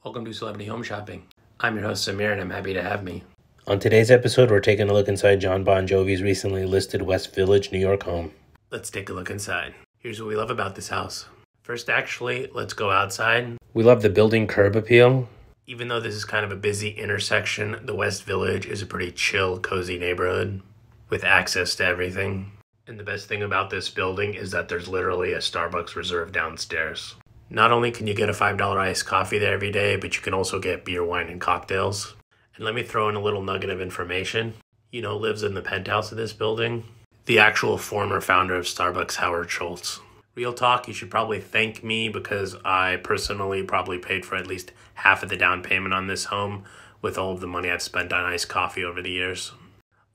Welcome to Celebrity Home Shopping. I'm your host Samir and I'm happy to have me. On today's episode, we're taking a look inside Jon Bon Jovi's recently listed West Village, New York home. Let's take a look inside. Here's what we love about this house. First, actually, let's go outside. We love the building curb appeal. Even though this is kind of a busy intersection, the West Village is a pretty chill, cozy neighborhood with access to everything. And the best thing about this building is that there's literally a Starbucks reserved downstairs. Not only can you get a $5 iced coffee there every day, but you can also get beer, wine, and cocktails. And let me throw in a little nugget of information. You know who lives in the penthouse of this building? The actual former founder of Starbucks, Howard Schultz. Real talk, you should probably thank me because I personally probably paid for at least half of the down payment on this home with all of the money I've spent on iced coffee over the years.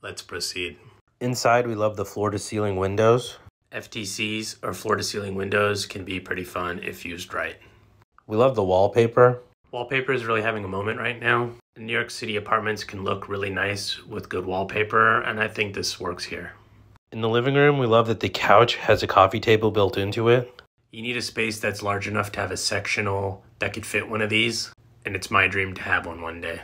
Let's proceed. Inside, we love the floor-to-ceiling windows. FTCs, or floor-to-ceiling windows, can be pretty fun if used right. We love the wallpaper. Wallpaper is really having a moment right now. New York City apartments can look really nice with good wallpaper, and I think this works here. In the living room, we love that the couch has a coffee table built into it. You need a space that's large enough to have a sectional that could fit one of these, and it's my dream to have one day.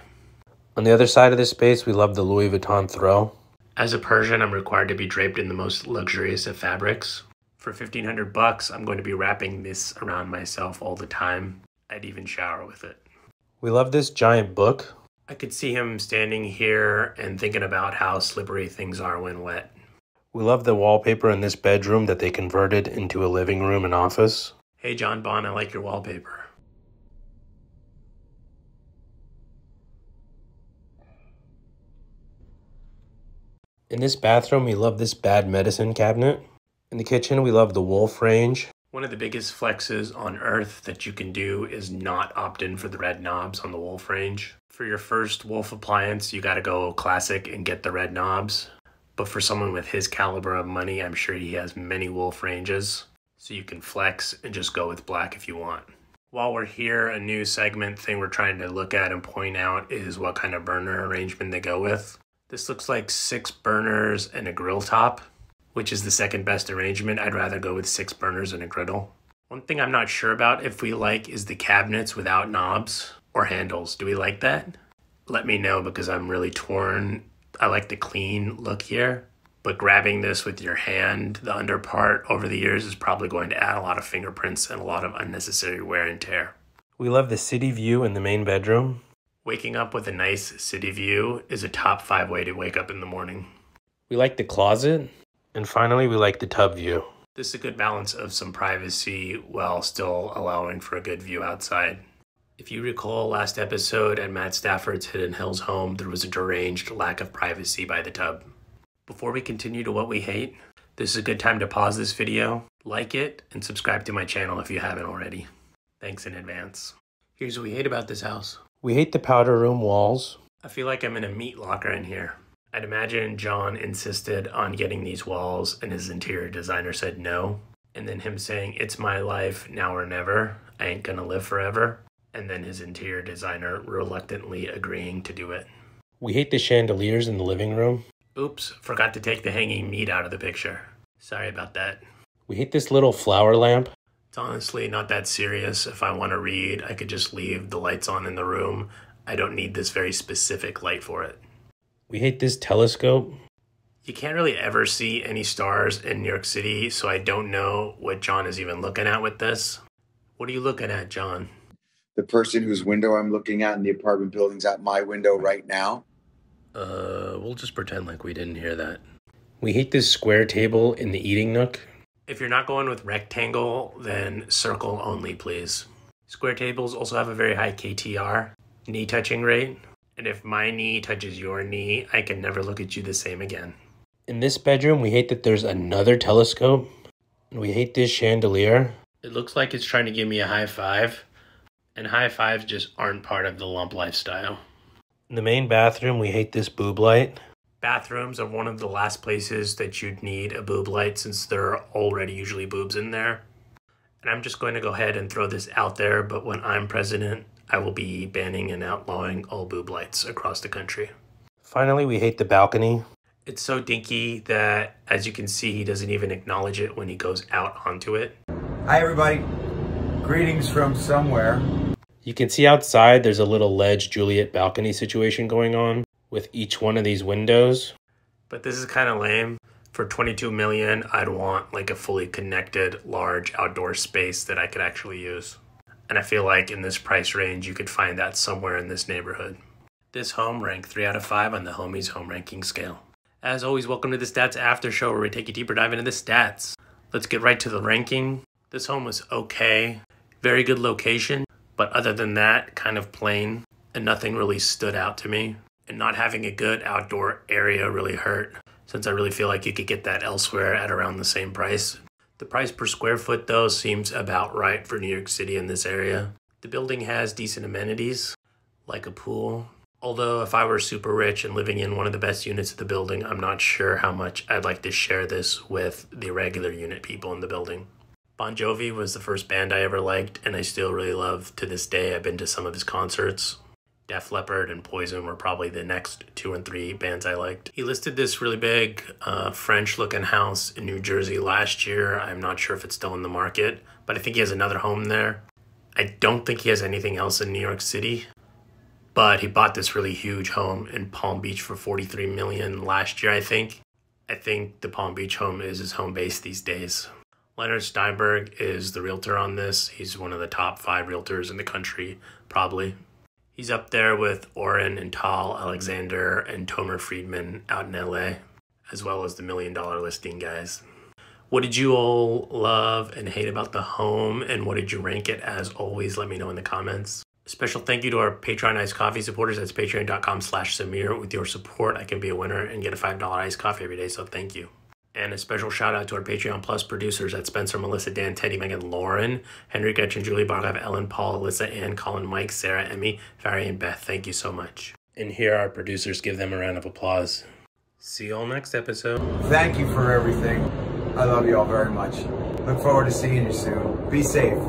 On the other side of this space, we love the Louis Vuitton throw. As a Persian, I'm required to be draped in the most luxurious of fabrics. For $1,500, I'm going to be wrapping this around myself all the time. I'd even shower with it. We love this giant book. I could see him standing here and thinking about how slippery things are when wet. We love the wallpaper in this bedroom that they converted into a living room and office. Hey, Jon Bon, I like your wallpaper. In this bathroom, we love this bad medicine cabinet. In the kitchen, we love the wolf range. One of the biggest flexes on earth that you can do is not opt in for the red knobs on the wolf range. For your first wolf appliance, you gotta go classic and get the red knobs. But for someone with his caliber of money, I'm sure he has many wolf ranges. So you can flex and just go with black if you want. While we're here, a new segment thing we're trying to look at and point out is what kind of burner arrangement they go with. This looks like 6 burners and a grill top, which is the second best arrangement. I'd rather go with 6 burners and a griddle. One thing I'm not sure about if we like is the cabinets without knobs or handles. Do we like that? Let me know because I'm really torn. I like the clean look here, but grabbing this with your hand, the under part over the years is probably going to add a lot of fingerprints and a lot of unnecessary wear and tear. We love the city view in the main bedroom. Waking up with a nice city view is a top 5 way to wake up in the morning. We like the closet. And finally, we like the tub view. This is a good balance of some privacy while still allowing for a good view outside. If you recall last episode at Matt Stafford's Hidden Hills home, there was a deranged lack of privacy by the tub. Before we continue to what we hate, this is a good time to pause this video, like it, and subscribe to my channel if you haven't already. Thanks in advance. Here's what we hate about this house. We hate the powder room walls. I feel like I'm in a meat locker in here. I'd imagine John insisted on getting these walls and his interior designer said no. And then him saying, "It's my life, now or never. I ain't gonna live forever." And then his interior designer reluctantly agreeing to do it. We hate the chandeliers in the living room. Oops, forgot to take the hanging meat out of the picture. Sorry about that. We hate this little flower lamp. It's honestly not that serious. If I want to read, I could just leave the lights on in the room. I don't need this very specific light for it. We hate this telescope. You can't really ever see any stars in New York City, so I don't know what John is even looking at with this. What are you looking at, John? The person whose window I'm looking at in the apartment building's at my window right now. We'll just pretend like we didn't hear that. We hate this square table in the eating nook. If you're not going with rectangle, then circle only, please. Square tables also have a very high KTR, knee touching rate. And if my knee touches your knee, I can never look at you the same again. In this bedroom, we hate that there's another telescope. And we hate this chandelier. It looks like it's trying to give me a high five. And high fives just aren't part of the lump lifestyle. In the main bathroom, we hate this boob light. Bathrooms are one of the last places that you'd need a boob light since there are already usually boobs in there. And I'm just going to go ahead and throw this out there, but when I'm president, I will be banning and outlawing all boob lights across the country. Finally, we hate the balcony. It's so dinky that, as you can see, he doesn't even acknowledge it when he goes out onto it. Hi, everybody. Greetings from somewhere. You can see outside there's a little ledge Juliet balcony situation going on with each one of these windows. But this is kind of lame. For $22 million, I'd want like a fully connected, large outdoor space that I could actually use. And I feel like in this price range, you could find that somewhere in this neighborhood. This home ranked 3 out of 5 on the Homies home ranking scale. As always, welcome to the Stats After Show, where we take a deeper dive into the stats. Let's get right to the ranking. This home was okay. Very good location, but other than that, kind of plain, and nothing really stood out to me. And not having a good outdoor area really hurt, since I really feel like you could get that elsewhere at around the same price. The price per square foot, though, seems about right for New York City in this area. The building has decent amenities, like a pool. Although if I were super rich and living in one of the best units of the building, I'm not sure how much I'd like to share this with the regular unit people in the building. Bon Jovi was the first band I ever liked, and I still really love to this day. I've been to some of his concerts. Def Leppard and Poison were probably the next 2 and 3 bands I liked. He listed this really big French-looking house in New Jersey last year. I'm not sure if it's still in the market, but I think he has another home there. I don't think he has anything else in New York City, but he bought this really huge home in Palm Beach for $43 million last year, I think. I think the Palm Beach home is his home base these days. Leonard Steinberg is the realtor on this. He's one of the top 5 realtors in the country, probably. He's up there with Oren and Tal Alexander and Tomer Friedman out in LA, as well as the $1 Million Listing guys. What did you all love and hate about the home, and what did you rank it? As always, let me know in the comments. A special thank you to our Patreon Iced Coffee supporters. That's patreon.com/Samir. With your support, I can be a winner and get a $5 iced coffee every day, so thank you. And a special shout out to our Patreon Plus producers at Spencer, Melissa, Dan, Teddy, Megan, Lauren, Henry, Gretchen, Julie, Bargav, Ellen, Paul, Alyssa, Ann, Colin, Mike, Sarah, Emmy, Farry, and Beth. Thank you so much. And here our producers, give them a round of applause. See you all next episode. Thank you for everything. I love you all very much. Look forward to seeing you soon. Be safe.